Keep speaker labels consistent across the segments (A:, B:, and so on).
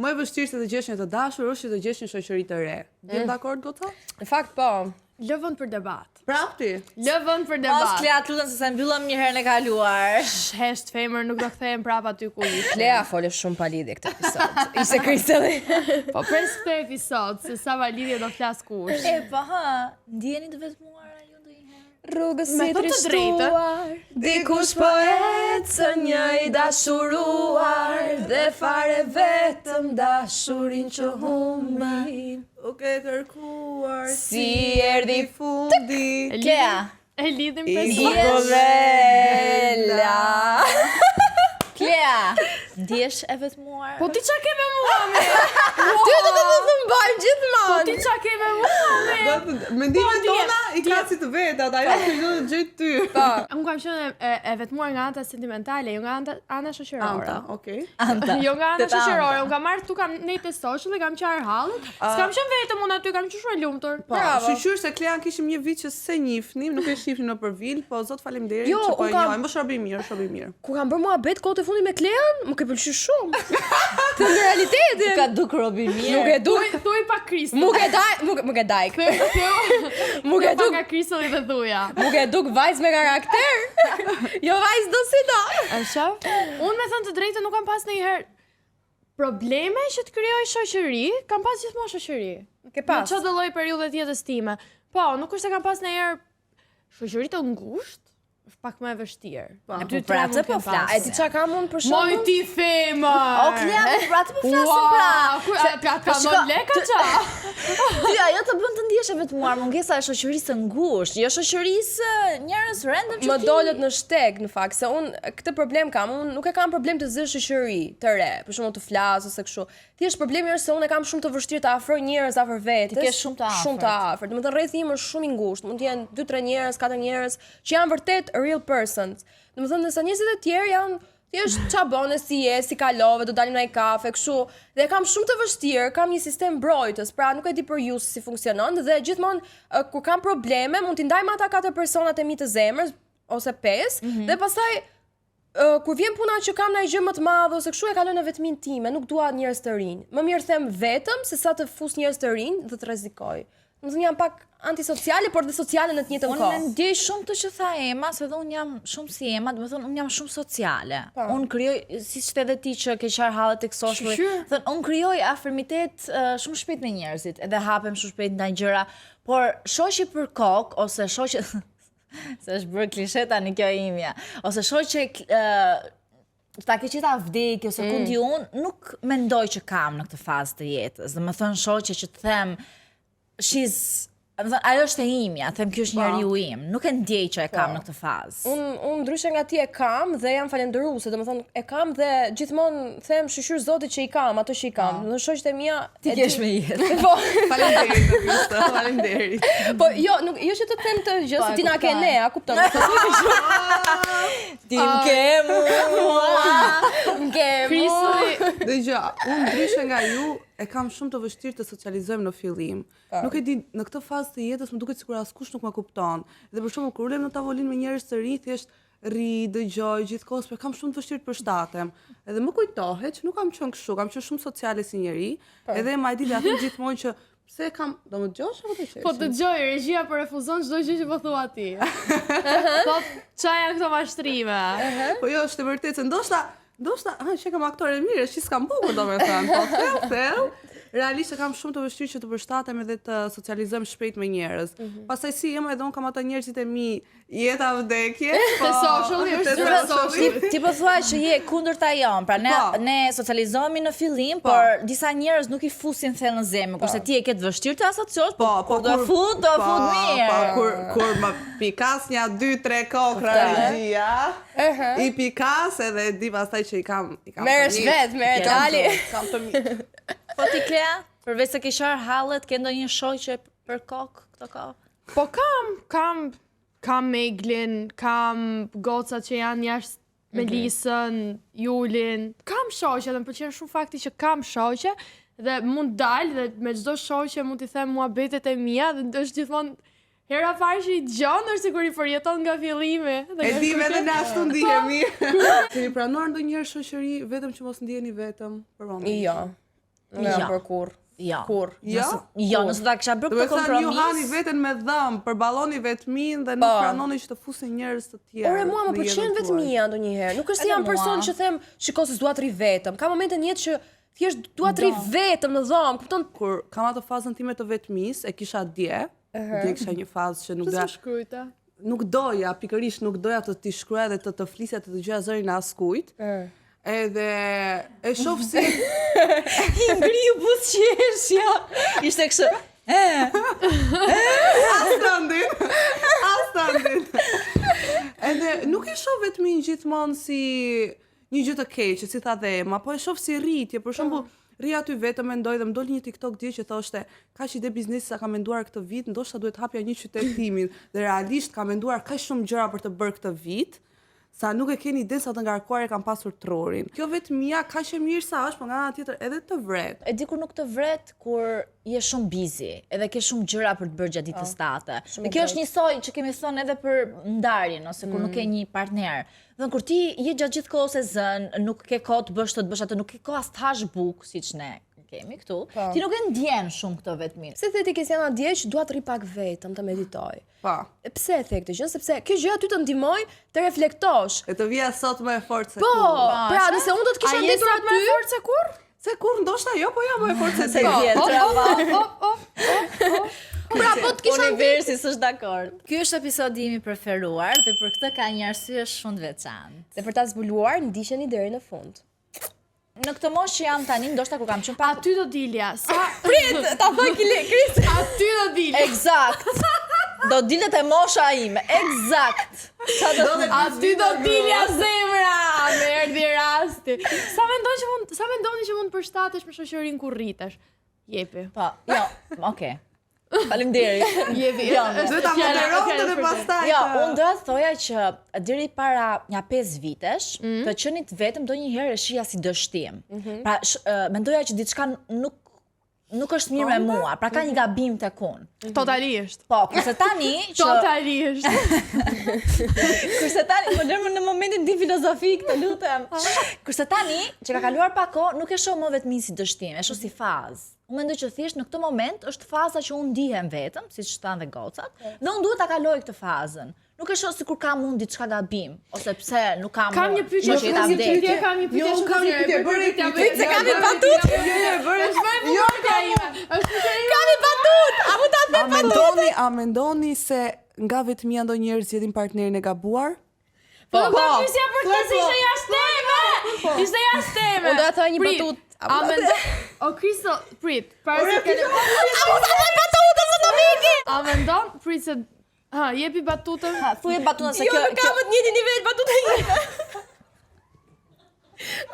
A: Më e vështirë se të gjesh një të dashur është që të gjesh një shoqëri të re. Jeni dakord Goca?
B: Në fakt po.
C: Lëvën për debat.
A: Prapti.
C: Lëvën për
D: Mos
C: debat.
D: Klea të lutem se sa mbyllëm një herë në kaluar.
C: Hesht femër nuk do kthehem prap aty ku ishte.
B: Klea fole shumë pa lidhje këtë episod. Ishte Kristeli.
C: Po pres këtë episod se sa validje do flas kush.
D: Po ha, ndjeni të vetmuara ju ndonjëherë.
B: Rrugës
C: Me
B: si
C: thënë të drejtën.
B: trishtuar, dikush po ecë një I dashuruar, dhe fare vetëm dashurin që humbi.
A: U ke kërkuar
B: Si erdi
A: fundi.
D: Klea.
C: E lidhim
A: I
C: personazh.
B: Kozela.
D: Klea, ndjesh e vetmuar?
C: Po ti çka ke me mua me?
B: Ty do të të mbajmë
C: Po
B: gjithmonë.
C: ti çka ke me mua me?
A: Mendimet
C: Po,
A: tona I ka si të vetat, ajo që do të gjej ty.
C: Unë kam qenë e vetmuar nga anta sentimentale, jo nga ana shoqërore.
A: Anta, okay.
C: Jo nga ana
D: Teta
C: shoqërore,
D: Anta.
C: unë kam marrë tu kam nejtë social dhe kam qarë hallët. S'kam qenë vetëm unë aty, kam qenë shumë lumtur.
A: Po, shqyr se Klean kishim një vit që se njihnim, nuk e shihnim në përvil, po zot faleminderit
B: Jo,
A: që po e
B: unë kam-
A: njohim. Më shrobi mirë.
B: Ku kam bërë muhabet kohët e fundit me Klean, më ke pëlqyer shumë. Të në realitetin.
D: Ka duk robi mirë.
B: Nuk e du.
C: Thuaj pa Kristën.
B: Nuk e dajk.
C: Nuk e pa Kristën dhe thuja.
B: Nuk e duk vajz me karakter. Jo vajz do si do.
C: E shaf? Unë me thënë të drejtë nuk kam pas ndonjëherë probleme që të krijoj shoqëri, kam pas gjithmonë shoqëri.
B: Ke pas.
C: Në çdo lloj periudhe të jetës time. Po, nuk është se kam pas ndonjëherë shoqëri të ngushtë, është pak më e vështirë.
D: Po,
C: Dy, tre
D: pra,
C: mund
D: se po
C: kem
D: flas.
C: pas.
B: E ti çka kam unë për
C: Moj
B: shembull?
C: ti femër.
D: O Klea, pra të po flasim pra.
C: Ka
D: shiko,
C: më leka qa?
D: Ty ajo të bën të ndjesh e vetmuar, mungesa e shoqërisë së ngushtë, jo shoqërisë njerëz random që
B: Më
D: ti-
B: dolët në shteg në fakt, se unë këtë problem kam, unë nuk e kam problem të zë shoqëri të re, për shembull të flas ose kështu. Thjesht problemi është se unë e kam shumë të vështirë të afroj njerëz afër vetes.
D: Ti ke shumë të afërt.
B: Shumë të afërt. Domethënë rrethi im është shumë I ngushtë, mund të jenë 2-3 njerëz, 4 njerëz që janë vërtet real persons. Domethënë nëse njerëzit e tjerë janë thjesht ç'a bën, si je, si kalove, do dalim në një kafe, kështu. Dhe kam shumë të vështirë, kam një sistem mbrojtës, pra nuk e di për ju si funksionon dhe gjithmonë kur kam probleme, mund t'i ndaj me ata 4 personat e mi të zemrës ose 5 dhe pastaj kur vjen puna që kam ndaj gjë më të madhe ose kështu e kaloj në vetmin time, nuk dua njerëz të rinj. Më mirë them vetëm se sa të fus njerëz të rinj dhe të rrezikoj. Domethënë jam pak antisociale, por dhe sociale në të njëjtën
D: Unë
B: kohë.
D: ndjej shumë të që tha Ema, se dhe unë jam shumë si Ema, domethënë unë jam shumë sociale. Unë krijoj, siç the edhe ti që ke qarë hallet tek social. Thënë unë krijoj afrimitet shumë shpejt me njerëzit, edhe hapem shumë shpejt ndaj gjëra, por shoqi për kokë ose shoqi se është bërë klishe tani kjo imja, ose shoqe ta ke qita vdekje ose ku di unë, nuk mendoj që kam në këtë fazë të jetës. Dhe më thënë shoqe që të them ajo është e imja, them kjo është njeriu im. Nuk e ndjej që e kam në këtë fazë.
B: Unë ndryshe nga ti e kam dhe jam falendëruese, domethënë e kam dhe gjithmonë them shqyr Zotit që I kam, ato që I kam. Do shoqet e mia
D: Ti kesh me jetë.
B: Po,
A: Faleminderit Krista, faleminderit.
B: po jo, nuk jo që të them të gjë se ti na ke ne, a kupton?
D: Ti më ke mua.
C: Kristëli,
A: Dëgjoj, unë ndryshe nga ju e kam shumë të vështirë të socializojmë në fillim. Nuk e di, në këtë fazë të jetës më duket sikur askush nuk ma kupton. Dhe për shembull kur ulem në tavolinë me njerëz të rinj, thjesht ri, dëgjoj gjithkohës, por kam shumë të vështirë të përshtatem. Edhe më kujtohet që nuk kam qenë kështu, kam qenë shumë sociale si njeri, edhe ma di dhe them gjithmonë që pse kam, do më dëgjosh apo të qesh?
C: po të gjoj, regjia po refuzon çdo gjë që po thua ti. Thot, qa janë këto mashtrime?
A: Po jo, është e vërtetë se ndoshta, që kam aktore mirë, që s'kam bukur domethënë. Po theu. Realisht e kam shumë të vështirë që të përshtatem edhe të socializojmë shpejt me njerëz. Pastaj si jam edhe unë kam ata njerëzit e mi, jeta vdekje.
C: Te sociali, është
A: te
C: zyrë
A: sociali.
D: Ti po thua që je kundërta jon, pra ne socializohemi në fillim, por disa njerëz nuk I fusin thellë në zemër, kurse ti e ke të vështirë të asociosh, po do fut mirë.
A: Po, kur më pikas një 2-3 kokra regjia, I pikas edhe di pastaj që I kam
B: Merresh vet, merret Ali.
A: Kam të mirë.
D: Po ti Klea, përveç se ke qarë hallet, ke ndonjë shoqe për kokë këto kohë?
C: Po kam Meglin, kam gocat që janë jashtë Melisën, Julin. Kam shoqe dhe më pëlqen shumë fakti që kam shoqe dhe mund dal dhe me çdo shoqe mund t'i them muhabetet e mia dhe është gjithmonë hera parë që I dëgjon është sikur I përjeton nga fillimi.
A: E di edhe ne ashtu ndihemi. Keni pranuar ndonjëherë shoqëri vetëm që mos ndiheni vetëm për momentin?
B: Jo. Nga për kur.
D: Jo.
B: Kur.
A: Jo?
D: Nëse ta kisha bërë
A: Do
D: këtë
A: të thënë ju hani
D: kompromis.
A: veten me dhëm, përballoni vetmin dhe nuk pranoni që të fusin njerëz të tjerë.
B: Ore mua më
A: në
B: pëlqen
A: jetën tuaj.
B: vetmia ndonjëherë. Nuk është se
D: Edhe
B: jam person
D: mua.
B: që them, shiko se s'dua të ri vetëm. Ka momente në jetë që thjesht dua të ri vetëm në dhomë, kupton?
A: Kur kam atë fazën time të vetmis, e kisha dje. Dje kisha një fazë që nuk
C: Pse
A: doja,
C: shkruajta?
A: nuk doja, pikërisht nuk doja të t'i shkruaj dhe të flisja të dëgjoja zërin e askujt. Edhe e shoh si
D: I ngriu buzëqeshja. Ishte kështu.
A: Astandin. Edhe nuk e shoh vetmin gjithmonë si një gjë të keqe, si tha dhe Ema, po e shoh si rritje. Për shembull, ri aty vetëm mendoj dhe më doli një TikTok dje që thoshte, kaq ide biznesi sa ka menduar këtë vit, ndoshta duhet hapja një qytet timin. Dhe realisht ka menduar kaq shumë gjëra për të bërë këtë vit, sa nuk e keni ide sa të ngarkuar e kam pasur trurin. Kjo vetmia kaq e mirë sa është, por nga ana tjetër edhe të vret.
D: E di kur nuk të vret, kur je shumë busy, edhe ke shumë gjëra për të bërë gjatë ditës tate. Dhe kjo është një soi që kemi thënë edhe për ndarjen, ose kur nuk ke një partner. Dhe kur ti je gjatë gjithë kohës e zën, nuk ke kohë të bësh atë, nuk ke kohë as të hash bukë, siç ne kemi këtu. Ti nuk e ndjen shumë këtë vetmin.
B: Se the ti Kesiana dje që dua të ri pak vetëm, të meditoj.
A: Pa.
B: Pse e the këtë gjë? Sepse kjo gjë aty të ndihmoj të reflektosh.
A: E të vija sot më e fortë se
B: Po,
A: kur.
B: pra nëse unë do të kisha nditur aty,
C: fortë se kur?
A: Se kur ndoshta jo, po ja më e fortë se
D: Se
A: ti.
D: vjetra.
B: pra po të kisha nditur.
D: Universi s'është dakord. Ky është episodi im i preferuar dhe për këtë ka një arsye shumë të veçantë.
B: Dhe për ta zbuluar, ndiqeni deri në fund.
D: Në këtë moshë që jam tani, ndoshta kur kam qenë pak
C: Aty do dilja. Sa
D: prit, ta thoj Kris.
C: aty do dilja.
D: Eksakt. Do dilet e mosha ime. Eksakt.
C: Aty do dilja zemra. Më erdhi rasti. Sa mendoni që mund të përshtatesh me shoqërinë kur rritesh? Jepi.
D: Po, jo, okay. Faleminderit.
C: Jepi.
A: Duhet ta moderote dhe pastaj.
D: Jo, unë do të thoja që deri para një 5 vitesh, të qenit vetëm ndonjëherë e shija si dështim. Pra, mendoja që diçka nuk është mirë me mua, pra ka një gabim tek unë.
C: Totalisht.
D: Po, kurse tani që
C: Totalisht.
D: kurse tani, po lërmë në momentin tim filozofik, të lutem. Kurse tani që ka kaluar pak kohë, nuk e shoh më vetëm si dështim, e shoh si fazë. Unë mendoj që thjesht në këtë moment është faza që unë ndihem vetëm, siç thanë dhe gocat, dhe unë duhet ta kaloj këtë fazën. Nuk e shoh sikur kam unë diçka gabim, ose pse nuk kam.
C: Kam një pyetje
D: që jeta vdekje.
C: kam një pyetje
A: Jo,
C: shumë
A: kam një pyetje, bëre një pyetje.
B: Se kam një batut.
A: Jo, bëre
C: Jo,
B: Kam i batut. A mund ta them?
A: A mendoni se nga vetmia ndonjëherë zgjedhin partnerin e gabuar?
C: Po, pyesja për këtë ishte jashtë teme. Ishte jashtë teme.
B: Unë do ta thoj një
C: Prit,
B: batut.
C: A mendon? O Kristo, prit. Para se ke. A mendon? Prit se jepi batutën.
D: Thuaj batutën se
B: Jo,
D: kjo.
B: nuk kam të njëjtin nivel batuta ime.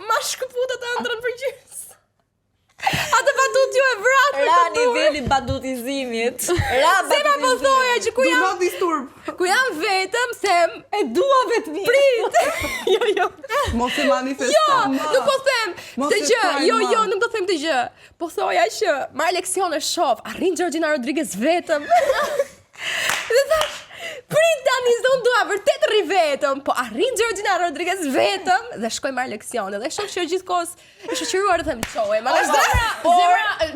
B: Ma shkëput atë ëndrën për gjys. Atë batut ju e vrat për
D: Ra
B: këtë dur.
D: niveli batutizimit. Ra
B: Se ma po thoja që
A: Do not disturb.
B: ku jam vetëm, them,
D: E dua vetëm.
B: prit. Jo.
A: Mos e
B: Jo,
A: manifesto.
B: nuk po them
A: Mos
B: këtë
A: e
B: gjë.
A: trajno.
B: Jo, nuk do them këtë gjë. Po thoja që marr leksione shoh, arrin Georgina Rodriguez vetëm. Dhe thash, prit tani se unë dua vërtet rri vetëm, po arrin Georgina Rodriguez vetëm dhe shkoj marr leksione dhe shoh që gjithkohës e shoqëruar të them çoe, ma
C: Zemra,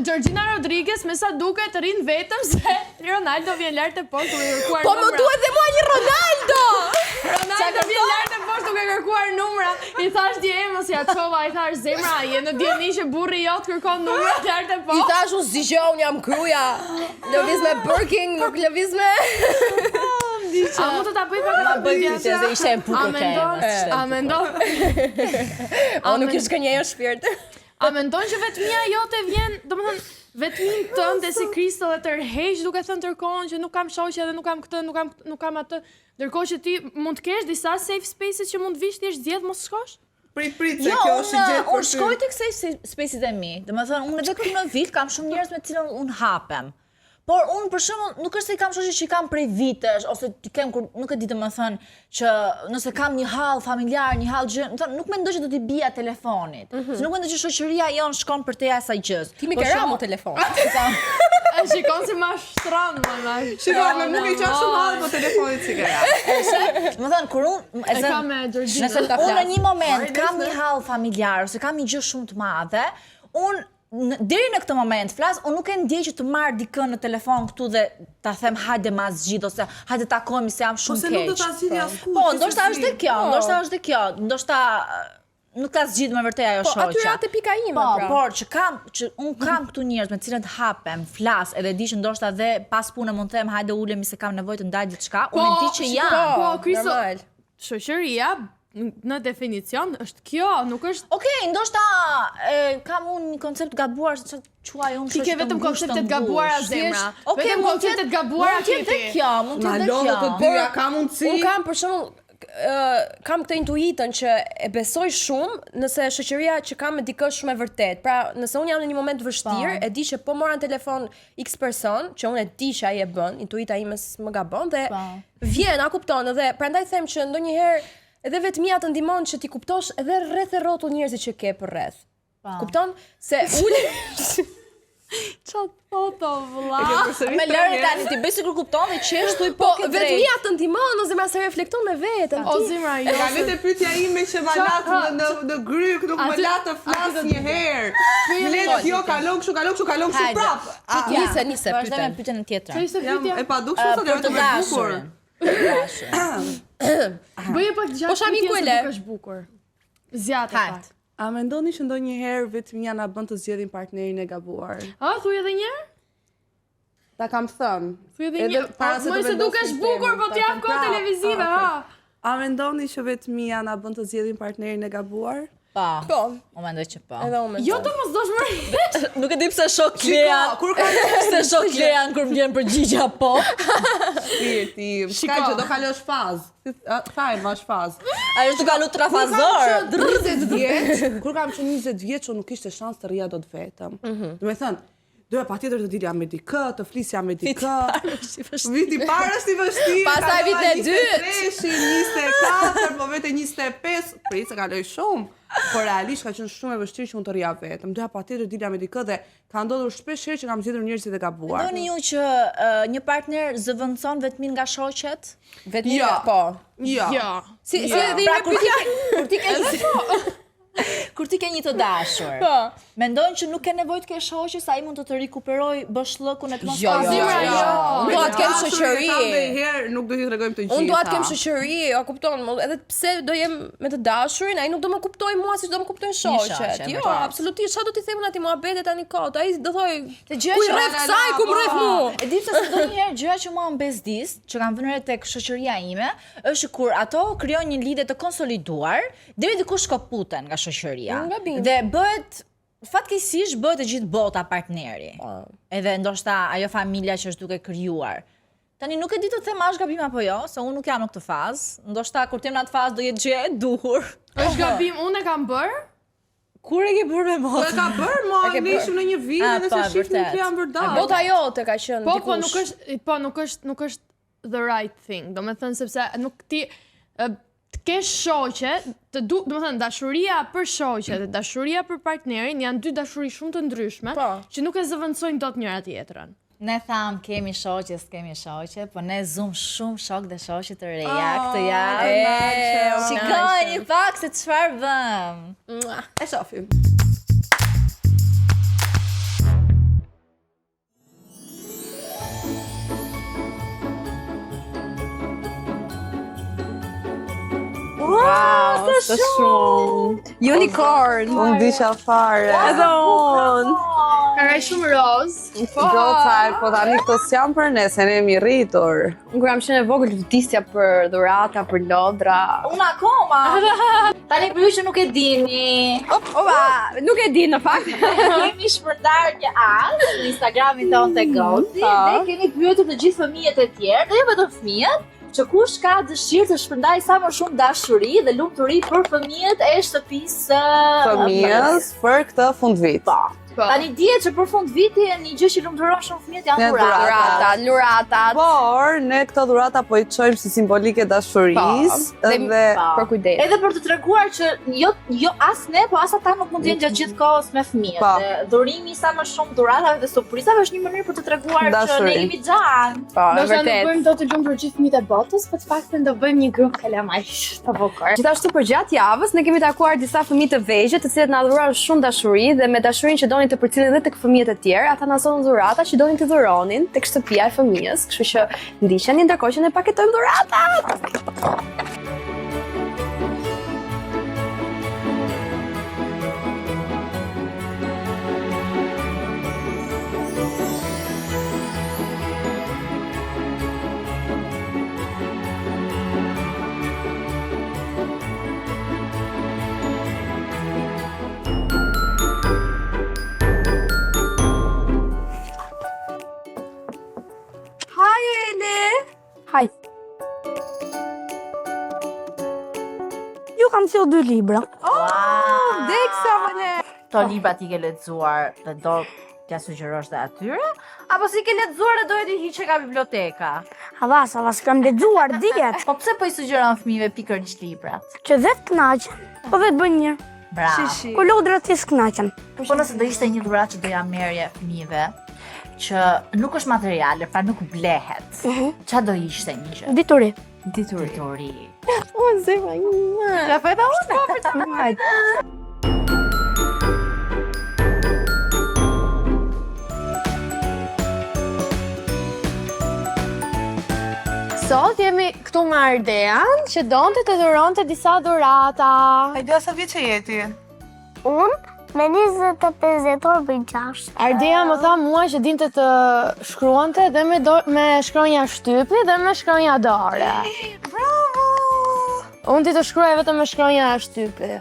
C: Georgina Rodriguez me sa duket rrin vetëm se Ronaldo vjen lart e poshtë duke kërkuar
B: Po më
C: numra.
B: duhet dhe mua një Ronaldo.
C: Ronaldo vjen lart e poshtë duke kërkuar numra. I thash di Ema si çova, i thash zemra, je në dieni që burri jot kërkon numra lart e
B: I
C: poshtë.
B: thash unë zgjoj, unë jam kruja. Lëviz me Birking, nuk lëviz me
C: A mund të ta bëj pak
D: Ma
C: këtë
D: bëj
C: pyetje?
D: pyetje se ishte e bukur
C: A mendon?
D: ke.
C: A mendon?
B: O nuk ish kënjej shpirt.
C: A mendon që vetmia jote vjen, domethënë vetmin tënde si Kristo dhe tërheq duke thënë tërkohën që nuk kam shoqe dhe nuk kam këtë, nuk kam atë, ndërkohë që ti mund të kesh disa safe spaces që mund të vish thjesht zgjedh mos shkosh?
A: Prit se
D: Jo,
A: kjo është gjë për
D: unë shkoj tek safe spaces e mi. Domethënë unë edhe këtu në vit kam shumë njerëz me të cilën unë hapem. Por unë për shembull nuk është se i kam shoqë që i kam prej vitesh ose ti kem kur nuk e di domethënë që nëse kam një hall familjar, një hall gjë, domethënë nuk mendoj që do t'i bija telefonit. Se nuk mendoj që shoqëria jon shkon për te asaj gjës.
B: Ti mi
D: Por
B: ke
D: shembull-
B: ramu telefon.
C: E shikon se ma shtron, ma.
A: Shikoj, me nuk e qash shumë hallë, po telefonit si ka.
D: Domethënë kur unë
C: E kam me Georgina.
D: Nëse unë në një moment kam një hall familjar ose kam një gjë shumë të madhe, unë deri në këtë moment flas, unë nuk e ndjej që të marr dikën në telefon këtu dhe ta them hajde ma zgjidh ose hajde takohemi se jam shumë keq.
A: Ose nuk do ta zgjidhni askush.
D: Po, ndoshta është dhe kjo, ndoshta është dhe kjo, ndoshta nuk ta zgjidh me vërtet ajo shoqja.
B: Po, aty atë pika ime,
D: po,
B: pra.
D: por që un kam këtu njerëz me të cilët hapem, flas, edhe di që ndoshta dhe pas punës mund të them hajde ulemi se kam nevojë të ndaj diçka, unë di që jam.
C: Po, Kristo,
B: normal.
C: shoqëria në definicion është kjo, nuk është.
D: Okej, ndoshta kam unë një koncept gabuar se çfarë quaj unë.
C: Ti ke vetëm konceptet gabuara zemra.
D: Okej,
C: Vetëm konceptet gabuara
D: mund të jetë kjo, mund të jetë
A: Malon të
D: kjo.
A: dyja ka mundësi.
B: Unë kam për shembull kam këtë intuitën që e besoj shumë nëse shoqëria që kam me dikë shumë e vërtet. Pra, nëse unë jam në një moment vështirë, e di që po mora në telefon X person, që unë e di që ai e bën, intuita ime më gabon dhe vjen, a kupton, dhe prandaj them që ndonjëherë edhe vetmia të ndihmon që ti kuptosh edhe rreth e rrotull njerëzit që ke për rreth. Kupton? Se
C: Çat foto vëlla.
D: Me lërë tani ti bëj sikur kupton dhe qesh thuj po ke drejt.
B: vetmia të ndihmon ose se reflekton me veten.
C: O zemra jo.
A: Ka vetë pyetja ime që ma lat në gryk, nuk më lat të flas një herë. Letë kjo kalon kështu prap.
B: Nise
D: Vazhdojmë me pyetjen tjetër.
C: Çfarë ishte
A: Jam
C: pyetja?
A: e padukshme sot
D: Për
A: jam
D: të
A: të bukur.
D: dashurin.
C: Bëje pak gjatë.
B: Po shami kuele.
C: Dukesh bukur. Zjatë
D: Hajt.
C: pak.
A: A mendoni që ndonjëherë vetmia na bën të zgjedhim partnerin e gabuar?
C: A, thuj edhe një herë?
A: Ta kam thënë.
C: Thuj edhe
A: Edhe
C: një.
A: para se të
C: Mos se
A: vendosim
C: dukesh
A: temën,
C: bukur, po
A: ta
C: t'jap
A: them
C: kohë
A: prap.
C: televizive,
A: Ah,
C: ha.
A: A mendoni që vetmia na bën të zgjedhim partnerin e gabuar?
D: Po.
B: Po,
D: Unë mendoj që po.
B: edhe unë.
C: Jo të mos dosh më.
D: Nuk e di pse shok Klean.
A: Kur ka
D: Se shok Klean kur më vjen përgjigja po.
A: shpirti, shka që do kalosh fazë. Thaj, mash fazë.
D: Ai është kalu trafazor.
A: 20 vjeç, kur kam qenë 20 vjeç, unë nuk kishte shans të rria dot vetëm. Do me thënë, doja patjetër të dilja me dikë, të flisja me dikë. Viti parë është i vështirë.
B: Pastaj viti e dytë.
A: 23, 24, po vete 25, prit se kaloj shumë. Por realisht ka qenë shumë e vështirë që unë të rria vetëm. Doja patjetër të dilja me dikë dhe ka ndodhur shpesh herë që kam zgjedhur njerëzit e gabuar.
D: Doni ju që një partner zëvendëson vetmin nga shoqet?
B: Vetmia, po.
A: Jo.
C: Jo.
B: Si
A: Ja.
B: dhe
D: Pra kur ti ke një të dashur.
B: Po.
D: Mendojnë që nuk ke nevojë të kesh shoqe sa ai mund të rikuperoj bashllëkun e
B: Jo,
D: atmosferës.
B: Unë dua të kem shoqëri.
A: Herë nuk do t'i tregojmë të gjitha.
B: Unë dua të kem shoqëri, a kupton? Edhe pse do jem me të dashurin, ai nuk do më kuptoj mua siç do më kuptojnë shoqet.
D: shoqe,
B: Jo,
D: vërtet.
B: absolutisht. Çfarë do t'i them aty muhabetet tani kot? Ai do thoj,
D: Të gjëra
B: ku i
D: që-
B: rreth kësaj, ku më rreth mua.
D: E di pse ndonjëherë gjëra që mua më bezdis, që kanë vënë re tek shoqëria ime, është kur ato krijojnë një lidhje të konsoliduar, deri diku shkoputen nga shoqëria.
B: Nga bim.
D: Dhe bëhet fatkeqësisht bëhet e gjithë bota partneri. Edhe ndoshta ajo familja që është duke krijuar. Tani nuk e di të them a është gabim apo jo, se unë nuk jam në këtë fazë. Ndoshta kur të jem në atë fazë do jetë gjë e duhur.
C: Është gabim, unë e kam bërë.
D: Kur e ke bërë me
A: Po
D: mos?
A: e ka bërë, mo,
B: ke
A: ne
B: bërë.
A: ishim në një vit
D: Ah,
A: dhe
D: po,
A: se
D: e
A: shifnim
D: vërtet.
A: të janë vërdar.
B: Bota jote ka qenë
C: Po,
B: dikush.
C: nuk është the right thing. Do me thënë sepse nuk ti të kesh shoqe, do me thënë dashuria për shoqe dhe dashuria për partnerin janë dy dashuri shumë të ndryshme
B: Po.
C: që nuk e zëvendësojnë dot njëra tjetrën.
D: Ne tham kemi shoqe, s'kemi shoqe, po ne zum shumë shok dhe shoqe të reja këtë javë. Shikojeni pak se çfarë vëm.
A: E shofim.
E: Wow, të shumë.
B: Unicorn.
A: Unë disha fare.
E: Edhe unë.
C: Ka qenë shumë roz.
A: Gocaj, po tani këto s'jam për ne, se ne jemi rritur.
E: Kur jam qenë e vogël vdisja për dhurata, për lodra.
D: Unë akoma. Tani për ju që nuk e dini,
E: Opa, nuk e di në fakt.
D: kemi shpërndar një anë në Instagramin tonë të Gozi dhe kemi pyetur të gjithë fëmijët e tjerë, dhe jo vetëm fëmijët, që kush ka dëshirë të shpërndaj sa më shumë dashuri dhe lumturi për fëmijët e shtëpisë
A: Fëmijës për këtë fundvit.
D: Tani dihet që për fund viti një gjë që lumturon shumë fëmijët janë
A: Janë
D: dhuratat.
E: Luratat.
A: Por, ne këto dhurata po i çojmë si simbolike dashurisë dhe
E: Për kujdes.
D: Edhe për të treguar që jo as ne, po as ata nuk mund të jenë gjatë gjithë kohës me fëmijët.
A: Po.
D: Dhe dhurimi sa më shumë dhuratave dhe surprizave është një mënyrë për të treguar që
A: Dashuri.
D: ne jemi xhan.
E: Po,
C: Do të
E: vërtet.
C: bëjmë dot të lumë për gjithë fëmijët e botës, po të paktën do bëjmë një grup kalamajsh të bukur.
E: Gjithashtu për gjatë javës ne kemi takuar disa fëmijë të vegjël, të cilët na dhuruan shumë dashuri dhe me dashurinë që donin donin të përcjellin edhe tek fëmijët e tjerë, ata na zonin dhurata që donin të dhuronin tek shtëpia e fëmijës, kështu që ndiqeni ndërkohë që ne paketojmë dhuratat.
F: Haj. Ju kam sjell 2 libra.
C: Deksa më ne.
D: Këto libra ti ke lexuar dhe do t'ja sugjerosh dhe atyre? Apo si ke lexuar dhe doje t'i hiqe nga biblioteka?
F: Havas, kam lexuar dijet.
D: Po pse po i sugjeron fëmijëve pikërisht librat?
F: Që vetë kënaqen, po vetë bën mirë.
D: Bravo.
F: Ku lodrat ti s'knaqen.
D: Po nëse do ishte një dhuratë që doja merrje fëmijëve, që nuk është materiale, pra nuk blehet. Qa do ishte një gjë?
F: Dituri.
D: Dituri.
F: O, zema një.
D: La feta unë?
C: Sot jemi këtu me Ardean, që donte të dhuronte disa dhurata.
A: Ardea, sa vjeç je ti?
F: Unë me 25 vjetor bëj 6.
C: Ardea më tha mua që dinte të shkruante dhe me shkronja shtypi dhe me shkronja dore.
A: Bravo!
C: Unë ti të shkruaj vetëm me shkronja shtypi.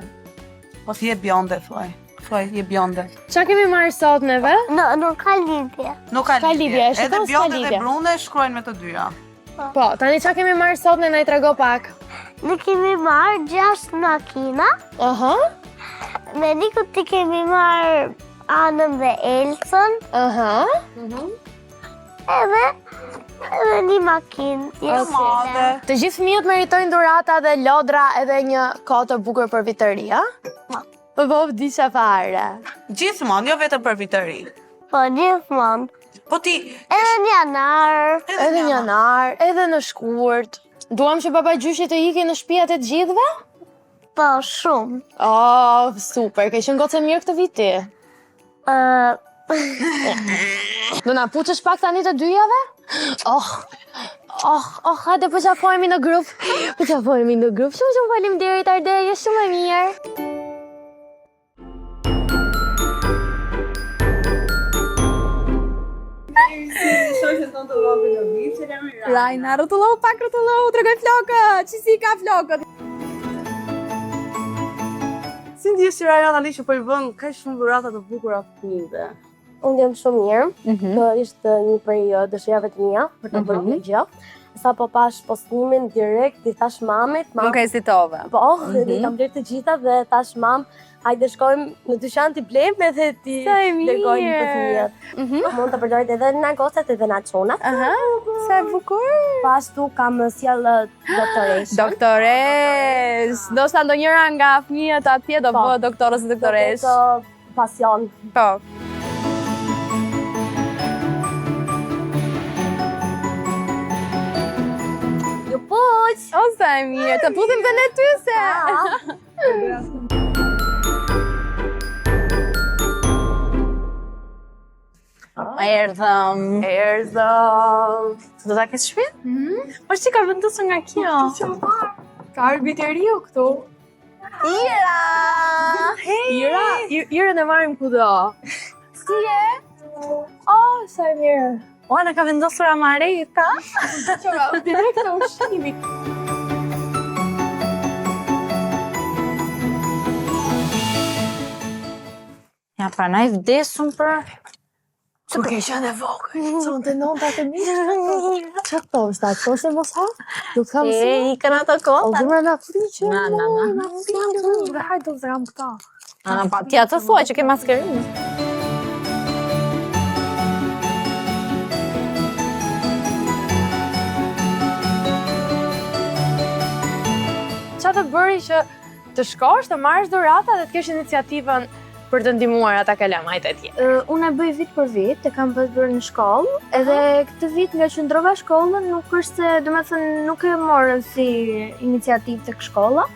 A: Po si je bjonde, thuaj. Thuaj, je bjonde.
C: Qa kemi marrë sot neve?
F: Nuk ka lidhje.
A: Nuk ka
C: Ka lidhje,
A: Edhe
C: shikon, s'ka
A: bjonde
C: lidhje.
A: dhe brune shkruajnë me të dyja.
C: Po, tani qa kemi marrë sot në i trego pak?
F: Ne kemi marrë 6 makina.
C: Aha,
F: Me Niku ti kemi marrë Anën dhe Elsën.
C: aha.
F: Edhe një makinë.
A: Madhe.
C: Të gjithë fëmijët meritojnë dhurata dhe lodra edhe një kohë të bukur për vitëri, a? Po, disha fare.
A: Gjithmonë, jo vetëm për vitëri.
F: Po gjithmonë.
A: Po ti,
F: Edhe në janar.
C: Edhe në janar, edhe në shkurt. Duam që baba gjyshi të iki në shtëpiat e të gjithëve?
F: Po shumë.
C: Oh, super, ke qenë goce mirë këtë vit ti. Do na puçësh pak tani të dyjave? Hajde po qafojemi në grup. Shumë faleminderit Ardea, je shumë e mirë.
E: Rajna, rrotullohu pak, tregoj flokët, që si ka flokët.
A: si ndjesh që Rajna tani që po i bën kaq shumë dhurata të bukura fëmijëve?
E: Unë jam shumë mirë, ishte një prej dëshirave të mia për të bërë një gjë. Sa po pash postimin direkt, i thash mamit,
D: Nuk hezitove.
E: po, i kam blerë të gjitha dhe thash mam, hajde shkojmë në dyqan t'i blejmë edhe ti dërgojmë për fëmijët. Mund të përdorit edhe në agostet edhe në çunat.
D: Sa e bukur.
E: Pastu kam sjell doktoresh.
D: Doktores. Do sa ndonjëra nga fëmijët atje do
E: Po.
D: bëhet doktorës dhe doktoresh.
E: Pasion.
D: Po.
E: Ju puq!
D: Ose e mirë, të puthim dhe ne ty se. Erdhëm. Do ta kesh shtëpi? Po si ka vendosur nga kjo?
C: Ka arbitëriu këtu. Ira në marrim kudo.
D: Si je?
C: Oh, sa e mirë.
D: Ua, në ka vendosur Amareta.
C: Direkt të ushqimi.
D: Ja, pra na i vdesum për...
C: Kur ke qenë e vogël, son të nonta të mirë. Çfarë thosh ta? Thosh se mos ha? Do të kam si.
D: I kanë ato kota.
C: O zemra na friqë.
D: Na.
C: Hajde do zram këta.
D: Pa, ti atë thuaj që ke maskerinë.
C: Qa të bëri që të shkosh, të marrësh dhurata dhe të kesh iniciativën për të ndihmuar ata kalamajt e tjerë?
F: Unë e bëj vit për vit, e kam bërë në shkollë, edhe këtë vit nga që ndrova shkollën, nuk është se, do me thënë, nuk e morën si iniciativë tek shkolla,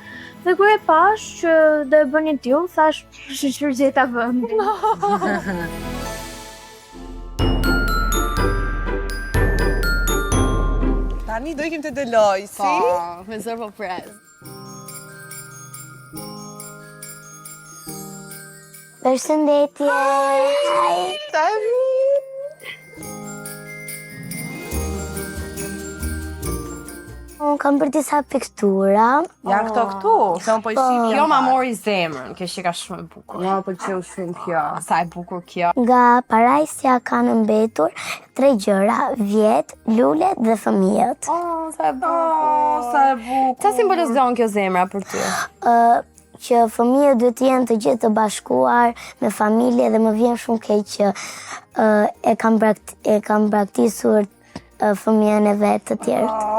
F: Dhe kur e pash që do e bëni t'ju, thash shqyr gjeta vëndin.
A: Tani do ikim të Deloj, si?
C: Me zërë po pres.
F: Përshëndetje. Unë kam për disa piktura.
G: Janë këtu, se unë po i shih.
A: Jo,
G: Kjo ma mori zemrën, kjo shika shumë e bukur.
A: Ma pëlqeu shumë kjo.
G: Sa e bukur kjo.
F: Nga parajsja kanë mbetur 3 gjëra, vjet, lulet dhe fëmijët.
G: Sa e bukur. Sa simbolizon kjo zemra për ty?
F: Që fëmijët duhet të jenë të gjithë të bashkuar me familje dhe më vjen shumë keq që e kam praktisur fëmijën e vetë të tjerët.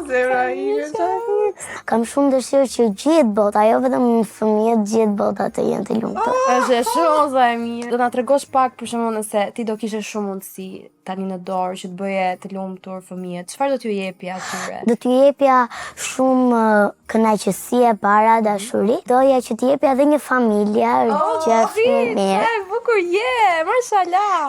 A: Zemra ime,
F: Kam shumë dëshirë që gjithë bota, jo vetëm fëmijët, gjithë bota të jenë të lumtur.
G: Është shumë za e mirë. Do na tregosh pak për shembull nëse ti do kishe shumë mundësi tani në dorë që të bëje të lumtur fëmijët. Çfarë do t'ju jepja atyre?
F: Do t'ju jepja shumë kënaqësie, para, dashuri. Doja që t'ju jepja edhe një familje që është shumë mirë.
G: Sa e bukur je, mashallah.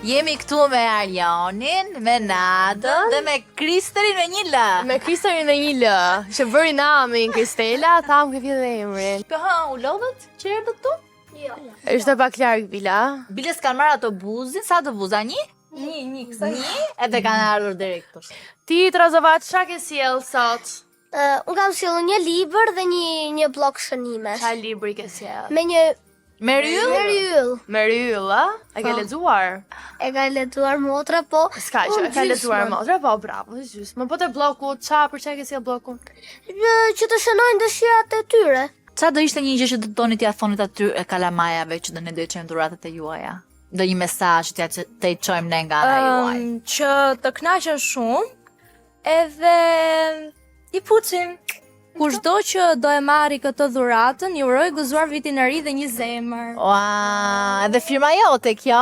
D: Jemi këtu me Arionin, me Nadën dhe me Kristerin me një L.
C: Me Kristerin dhe një L, që bëri namin Kristela, tham ke vjetë dhe emrin.
D: Po u lodhët që erdhët tu?
C: Ishte pak larg Bila.
D: Biles kanë marrë ato buzin, sa të buza? Një? Një, kësa një? Edhe kanë ardhur direkt këtu.
C: Ti, Trazovat, çka ke sjell sot?
F: Unë kam sjellur një libër dhe një blok shënime.
C: Qa libri ke sjell?
F: Me një
D: Me ryll?
C: Me ryll, a? E ke lexuar?
F: e ka lexuar motra, po.
C: S'ka që, e ka lexuar motra, po bravo, gjysmë. Më po të bloku, për çka ke sjell blokun?
F: Që të shënojnë dëshirat e tyre.
D: Qa do ishte një gjë që do doni t'ja thonit aty e kalamajave që do ne do i qojmë dhuratat e juaja? Do një mesazh që t'ja qojmë ne nga ana juaj?
B: Që të knaqen shumë, edhe i pucim. Kushdo që do e marri këtë dhuratën, ju uroj gëzuar vitin e ri dhe një zemër.
D: Ua, edhe firma jote kjo?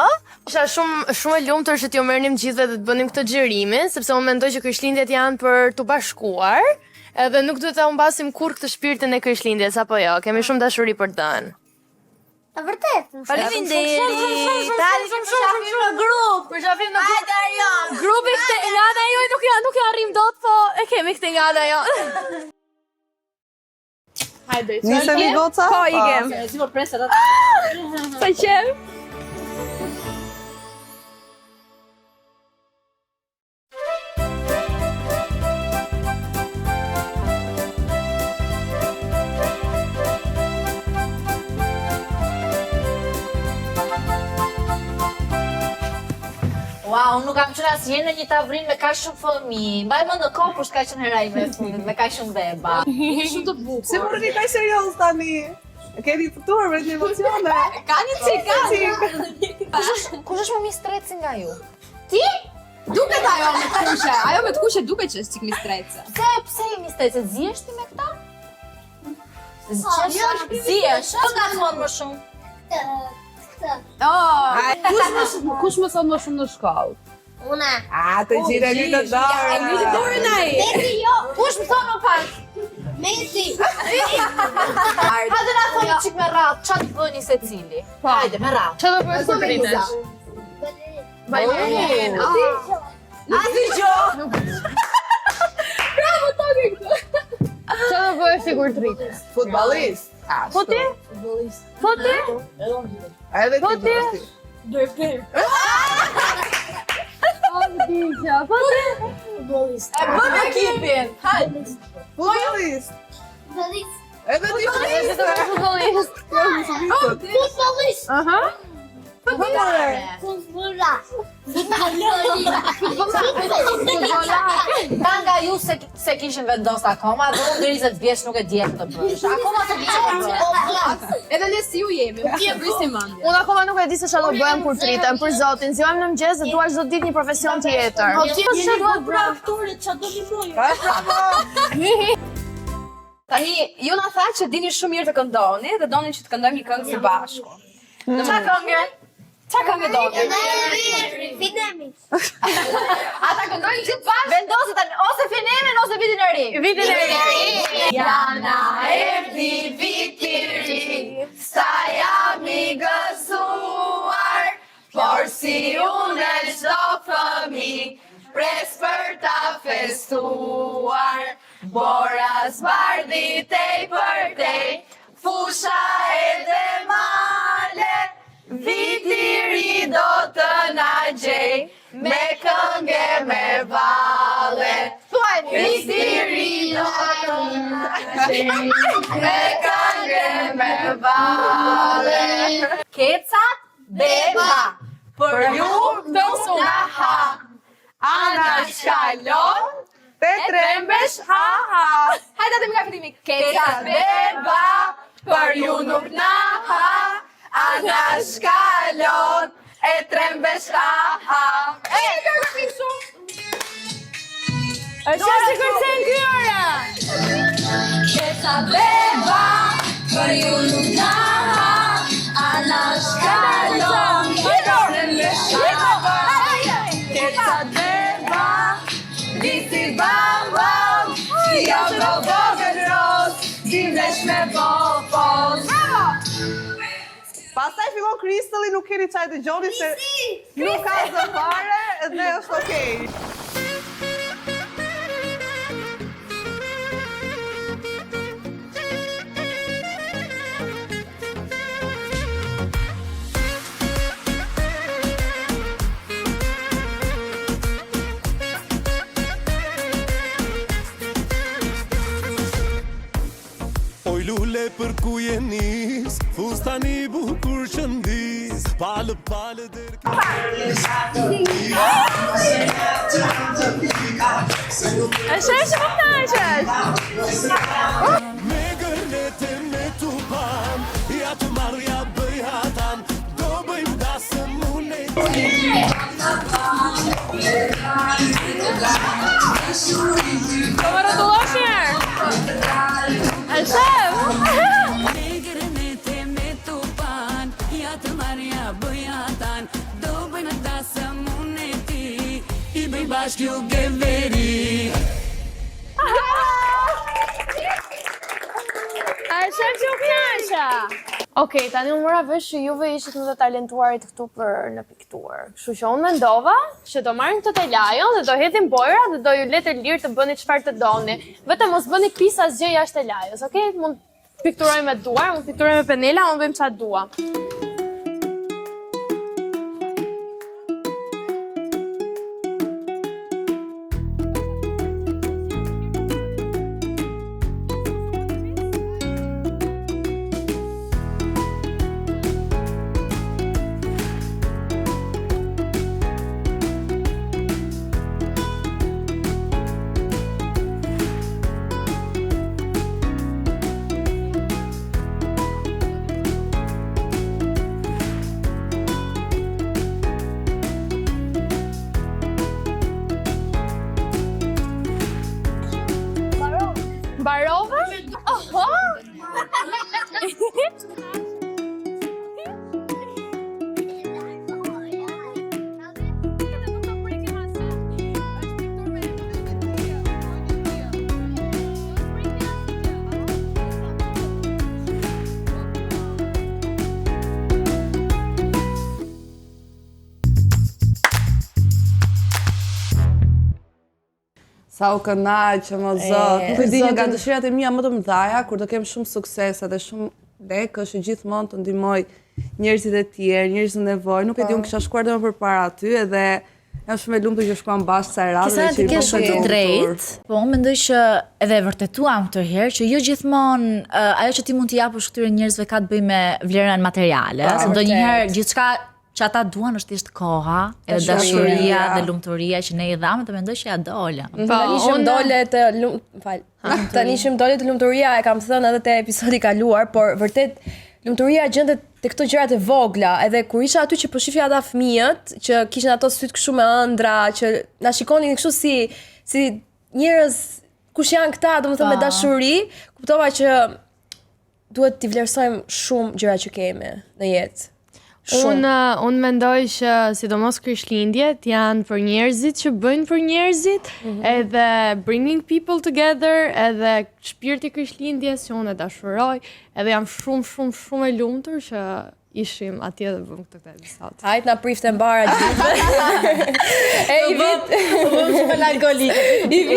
C: Isha shumë e lumtur që t'ju merrnim gjithëve dhe të bënim këtë xhirimin, sepse unë mendoj që Krishtlindjet janë për të bashkuar, edhe nuk duhet ta humbasim kurrë këtë shpirtin e Krishtlindjes, apo jo? Kemi shumë dashuri për dën.
F: E vërtet.
D: Faleminderit. Tani shumë në grup.
C: Për çfarë në
D: Hajde Arion.
C: grupi këtë nga ana jo nuk ja arrim dot, po e kemi këtë nga ana jo. Hajde,
A: Nisemi goca?
B: Po, ikem.
C: sa qem.
D: Wow, unë nuk kam qenë asnjëherë në një tavrinë me kaq shumë fëmijë. Mbaj mend në Kopës ka qenë hera ime e fundit me kaq shumë beba.
C: Shumë të bukur.
A: Se më rëni kaj serioz tani. E keni fëtuar me një emocione.
D: Ka një cik. Kush është më mistreci nga ju?
B: Duket ajo me të kushe, ajo me të kushe duket që është qik mistrece.
D: Pse je mistreci? Zihesh ti me këta? Zihesh? Po nga thon më shumë.
A: Kush më thon më shumë në shkollë?
F: Una.
A: A, të gjithë e një të dorë.
B: Një dorën ai.
F: Messi jo.
D: Kush më thon më pak?
F: Messi.
D: Hajde na thoni çik me radhë, ç'a të bëni secili? Hajde me radhë.
C: Çfarë do bësh sot rritesh? Bajin.
D: Asi gjo.
C: Çfarë do bësh sigur të rritesh?
A: Futbolist. Po ti?
C: Po ti?
A: Edhe ti bësti.
C: Po ti?
D: E bëm ekipin. Hajde.
A: Futbolist. Edhe ti bësti.
C: Futbollist.
F: Futbolist.
C: Aha.
D: Ta nga ju se kishin vendos akoma, dhe unë 20 vjeç nuk e di të bësh. Akoma se di çfarë bëj.
B: Edhe ne si ju jemi, ti e bëjmë mendje.
C: Unë akoma nuk e di se çfarë do bëjmë kur të rritem, për zotin. Zgjohem në mëngjes dhe dua çdo ditë një profesion tjetër.
D: Ti çfarë do bëj aktorit, çfarë do të bëj?
G: Tani, ju na tha që dini shumë mirë të këndoni dhe doni që të këndojmë një këngë së bashku. Qa këngë? Qa këngë doni? Ata këndojnë gjithë bashkë? Vendosit tani, ose finemin ose vitin e ri. Vitin e ri. Jana erdi viti ri, sa jam i gëzuar, por si unë çdo fëmi, pres për ta festuar. Bora zbardhi tej për tej, fusha edhe male, viti ri do të na gjej, me këngë me valle. Viti ri do të na gjej, me këngë me valle. Kecat beba, për ju të na ha, ana shkalon, te trembesh ha ha. Hajde atë nga fillimi. Kecat beba, për ju nuk na ha, ana shkalon, e trembesh ha ha. E kërë kështu.
C: Është si kërcen kyra.
G: Kecat beba, për ju nuk na ha, ana shkalon, e trembesh ha ha. Kecat beba, viti bam bam, jo do vogël roz, dimlesh me popos.
A: Pastaj fillon Kristali, nuk keni çaj dëgjoni se nuk ka zë fare dhe është okej.
H: Oj lule për ku je nis, fustani bukur që ndis, palë dërë.
C: Është më knaqesh.
H: Me gërnete me tupan, ja të marja bëj hatan, do bëjmë dasëm mune.
C: Komara dolaşır. Aşağı.
H: Bashkë ju geveri.
C: Është më knaqe.
G: Okej, tani unë mora vesh që juve ishit më të talentuarit këtu për në pikturë. Kështu që unë mendova që do marrim këtë telajon dhe do hedhim bojra dhe do ju le të lirë të bëni çfarë të doni. Vetëm mos bëni pisa asgjë jashtë telajos, okej? Mund pikturojmë me duar, mund pikturojmë me penela, mund bëjmë çfarë dua.
C: Barova? Oho!
A: Sa u kënaqë, më zot. Nuk e di, një nga dëshirat e mia më të mëdha, kur të kem shumë sukses dhe shumë lek, është që gjithmonë të ndihmoj njerëzit e tjerë, njerëz në nevojë. Nuk e di, unë kisha shkuar edhe më përpara aty edhe jam shumë e lumtur që shkuam bashkë sa radhë
D: që i bën të drejt. Po unë mendoj që edhe e vërtetuam këtë herë që jo gjithmonë ajo që ti mund t'i japësh këtyre njerëzve ka të bëjë me vlerën materiale, se ndonjëherë gjithçka që ata duan është thjesht koha, edhe dashuria dhe lumturia që ne i dhamë të mendoj që ja dola.
B: Tani që më dole të tani që më dole të lumturia e kam thënë edhe te episodi i kaluar, por vërtet lumturia gjendet te këto gjërat e vogla, edhe kur isha aty që po shifja ata fëmijët që kishin ato syt kështu me ëndra, që na shikonin kështu si njerëz kush janë këta, domethënë me dashuri, kuptova që duhet t'i vlerësojmë shumë gjëra që kemi në jetë.
C: Unë mendoj që sidomos Krishtlindjet janë për njerëzit që bëjnë për njerëzit, edhe bringing people together, edhe shpirti Krishtlindjes që unë e dashuroj, edhe jam shumë e lumtur që ishim atje dhe bëm këtë episod.
B: Hajt na prifte mbara gjithë. E i vit.
D: Shumë alkolike.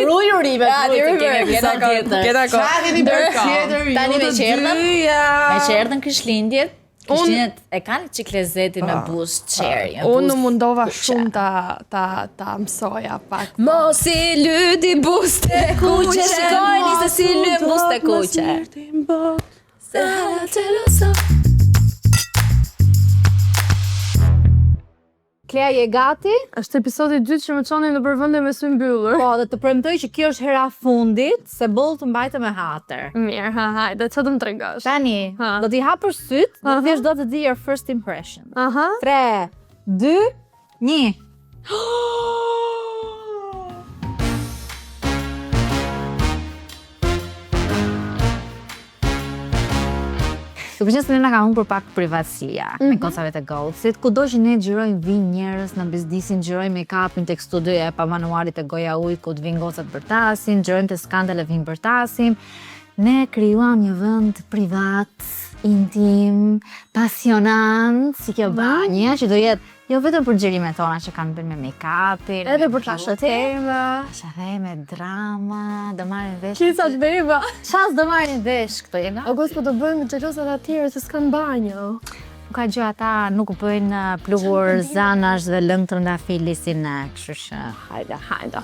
D: Ruj urimet.
B: Keta ko.
D: Tani me qerdën Krishtlindjet. Krishtlindjet e kanë qik lezetin me buzë cherry.
C: Unë mundova shumë ta mësoja pak.
B: Mos i lydi buzë të kuqe.
D: Shikojni se si lym buzë të kuqe.
I: Klea, je gati?
C: Është episodi 2 që më çoni në përvendje me sy mbyllur.
I: Po, dhe të premtoj që kjo është hera fundit, se boll të mbajtë me hatër.
C: Mirë, hajde, çfarë do më tregosh?
I: Tani, do t'i hapër syt, dhe thjesht do të di your first impression. 3, 2, 1. Të përgjën se nëna ka unë për pak privatësia me kocave të Goldsit, ku do që ne gjyrojmë vinë njerës në biznisin, gjyrojmë make-upin të studioja pa manualit të goja ujë, ku të vinë gocat bërtasim, gjyrojmë të skandale vinë bërtasim. Ne krijuam një vend privat, intim, pasionant, si kjo banje, që do jetë jo vetëm për xhirimet tona që kanë bërë me make-upin,
C: edhe për shëteme,
I: drama, do marrin vesh.
C: Qisa të beba.
I: Ças do marrin vesh këto jena?
C: August po do bëjmë xhelozat atyre se s'kan banjo.
I: Ka gjë ata nuk bëjnë pluhur zanash dhe lëng të ndafili si ne, kështu që hajde.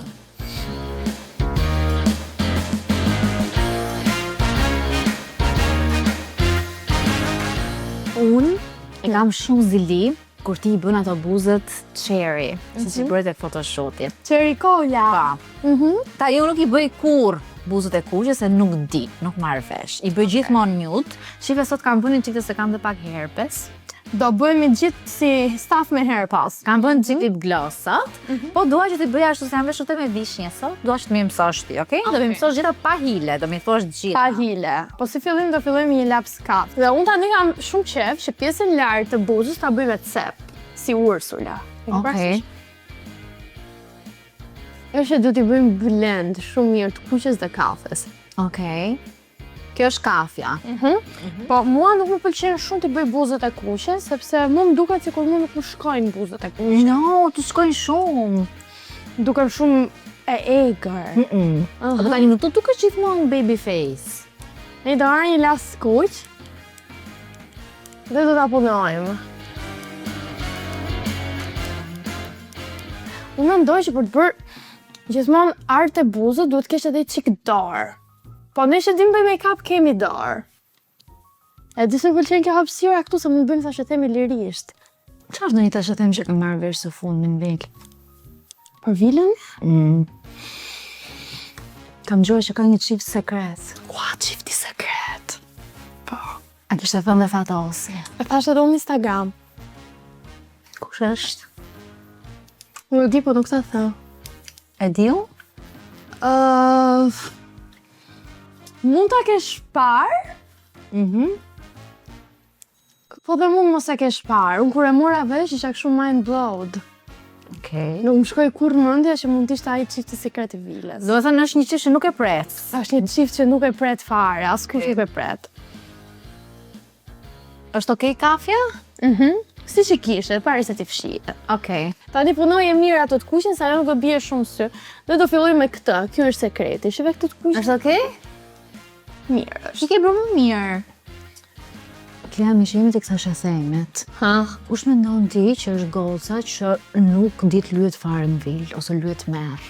I: Unë e kam shumë zili kur ti i bën ato buzët cherry, si bëhet e photoshooti.
C: Cherry cola.
I: Pa. Ta jo nuk i bëj kur buzët e kuqe se nuk di, nuk marr vesh. I bëj gjithmonë nude. Shife sot kam bënë çiktë se kam dhe pak herpes.
C: Do bëjmë gjithë si staf me herpes.
I: Kam bënë çik lip glossat, po dua që ti bëja ashtu se jam vesh shumë me vishnje sot. Dua që të më mësosh ti, okay? Do më mësosh gjitha pa hile, do më thosh gjitha.
C: Pa hile. Po si fillim do fillojmë një laps kaf. Dhe unë tani kam shumë qef që pjesën lartë të buzës ta bëj me cep, si Ursula.
I: Okej.
C: Është do t'i bëjmë blend shumë mirë të kuqes dhe kafes.
I: Okej. Kjo është kafja.
C: Po mua nuk më pëlqen shumë të bëj buzët e kuqe, sepse mu më duket sikur mu nuk më shkojnë buzët e kuqe.
I: No, të shkojnë shumë.
C: Dukem shumë e egër.
I: Po tani nuk të dukesh gjithmonë baby face.
C: Ne do marrim një las kuq dhe do ta punojmë. Unë mendoj që për të bërë gjithmonë art e buzët duhet kesh edhe çik dorë. Po ne që dim bëj make-up kemi dorë. E di se pëlqen kjo hapësira këtu se mund bëjmë thashë themi lirisht.
I: Çfarë do një tash të them që kam marrë vesh së fundmin Vek?
C: Për vilën?
I: Kam gjuar që ka një çift sekret.
C: Ua, çifti sekret. Po.
I: A kishte thënë dhe Fatosi?
C: E thash edhe unë Instagram.
I: Kush është?
C: Nuk di, po nuk ta thë.
I: E di unë?
C: Mund ta kesh parë? Po dhe mund mos e kesh parë. Unë kur e mora vesh isha kështu mind blowed.
I: Okej.
C: Nuk më shkoi kurrë në mendje që mund të ishte ai çifti sekret i vilës.
I: Do të thënë është një çift që nuk e pret.
C: Është një çift që nuk e pret fare, askush nuk e pret.
I: Është okej kafja?
C: Si që kishe, pari se ti fshihet.
I: Okej.
C: Tani punoje mirë ato të kuqen, sa ajo nuk do bie shumë sy. Dhe do filloj me këtë, kjo është sekreti. Shive këtë të kuqen.
I: Është okej?
C: Mirë është.
I: I ke bërë më mirë. Klea, mi që jemi të kësa shasemet. Kush mendon ti që është goca që nuk dit lyet fare në vil, ose lyet merë?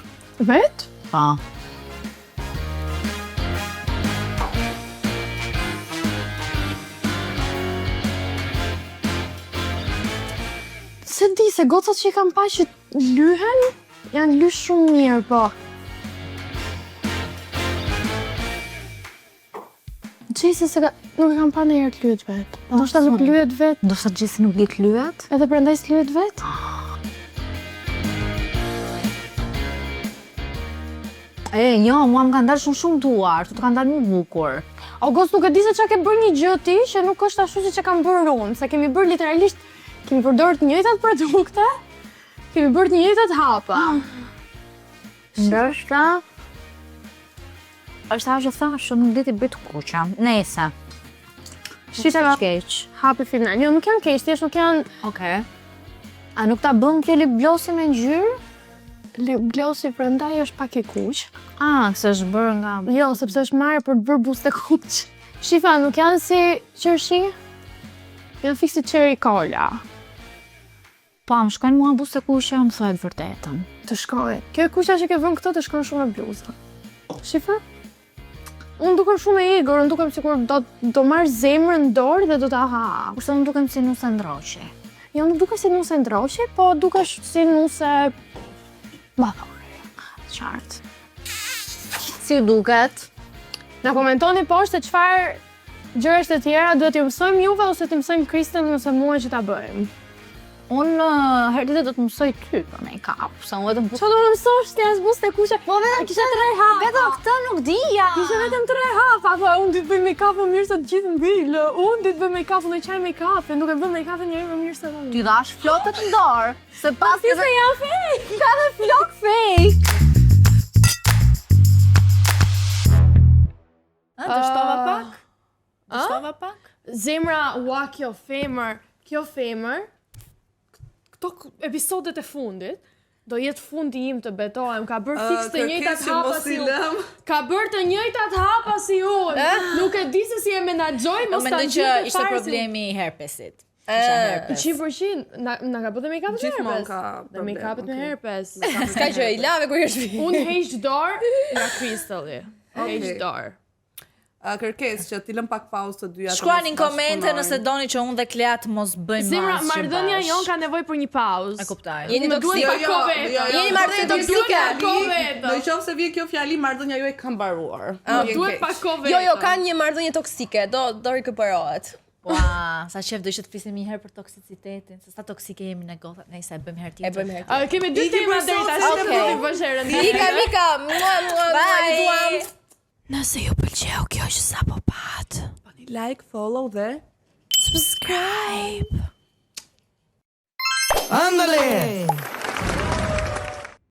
C: Vet?
I: Pa.
C: Se di, se gocat që i kam pa që lyhen, janë lysh shumë mirë, po. Gjesi se nuk e kam pa në herë të lyet vetë. Ndoshta nuk lyet vetë.
I: Ndoshta Gjesi nuk dit lyet?
C: Edhe prandaj s'lyet vetë?
I: Jo, mua më kanë dalë shumë duar, të kanë dalë më bukur.
C: August nuk e di se çka ke bërë një gjë ti që nuk është ashtu siç e kam bërë unë, se kemi bërë literalisht, kemi përdorur të njëjtat produkte, kemi bërë të njëjtat hapa.
I: Ndoshta është ajo që thash, nuk di ti bëj të kuqa. Nese.
C: Shiteva
I: Keq.
C: hapi final. Jo, nuk janë keq, thjesht nuk janë
I: Okej. A nuk ta bëm kjo lip glossi me ngjyrë?
C: lip glossi prandaj është pak i kuq.
I: Se është bërë nga...
C: Jo, sepse është marrë për të bërë buzë të kuq. Shifa, nuk janë si qershi? Janë fiksi cherry cola.
I: Po, më shkojnë mua buzë të kuqe, më thuhet vërtetën.
C: Të shkojë. Kjo kuqa që ke vënë këto të shkojnë shumë me bluza. Shifa? Unë dukem shumë e egur, unë dukem sikur do marr zemrën në dorë dhe do ta ha.
I: Kurse unë dukem si nuse ndroqi.
C: Jo, nuk dukesh si nuse ndroqi, po dukesh si nuse madhore.
I: Qartë. Si duket?
C: Na komentoni poshtë çfarë gjëra të tjera duhet t'ju mësojmë juve ose t'i mësojmë Kristen ose mua që ta bëjmë.
I: Unë herë tjetër do të mësoj ty për make-up, se unë vetëm...
C: Çfarë do të mësosh ti as buzë të kuqe? Po vetëm kisha 3 hapa.
I: Vetëm këtë nuk dija.
C: Kisha vetëm 3 hapa, po unë di të bëj make-up më mirë se të gjithë mbilë. Unë di të bëj make-up, unë e qaj make-up, nuk e bëm make-up njëherë më mirë se unë.
I: Ty dash flokët në dorë, se pas
C: Ti se janë fake.
I: ka dhe flok fake.
D: Dështova pak? Dështova pak?
C: Zemra, ua kjo femër, këto episodet e fundit, do jetë fundi im të betohem, ka bërë fiks të njëjtat hapa si unë. Ka bërë të njëjtat hapa si unë. Nuk e di se si e menaxhoj, mos ta
D: Mendoj që
C: gjej
D: ishte problemi i herpesit.
C: 100% na ka bërë make-up me
A: Gjithmonë
C: herpes.
A: ka
C: Dhe make-upet me herpes.
B: S'ka gjë, i lave kur jesh vi.
C: Unë heq dorë nga Crystalli. Heq dorë.
A: Kërkesë që ti lëm pak pauzë të dyja.
D: Shkruani në komente nëse doni që unë dhe Klea të mos bëjmë
C: Zemra,
D: asgjë
C: marrëdhënia
D: bashkë.
C: jon ka nevojë për një pauzë.
D: E kuptoj.
B: Jeni
C: Më duhet
B: toksik.
C: pak kohë vetë.
B: Jeni marrëdhënie toksike.
A: Në qoftë se vjen kjo fjali, marrëdhënia juaj ka mbaruar.
C: Duhet pak kohë vetë.
B: Jo, ka një marrëdhënie toksike, do rikuperohet.
D: Ua, sa qef do ishte të flisim një herë për toksicitetin, se sa toksike jemi në gotha, nejse e bëjmë herë tjetër.
C: Kemi 2 tema deri tash, ne do të bësh herën.
B: Mika,
D: Bye.
G: Nëse ju pëlqeu kjo që sapo pat,
A: Bani like, follow dhe
G: subscribe.
H: Ándale.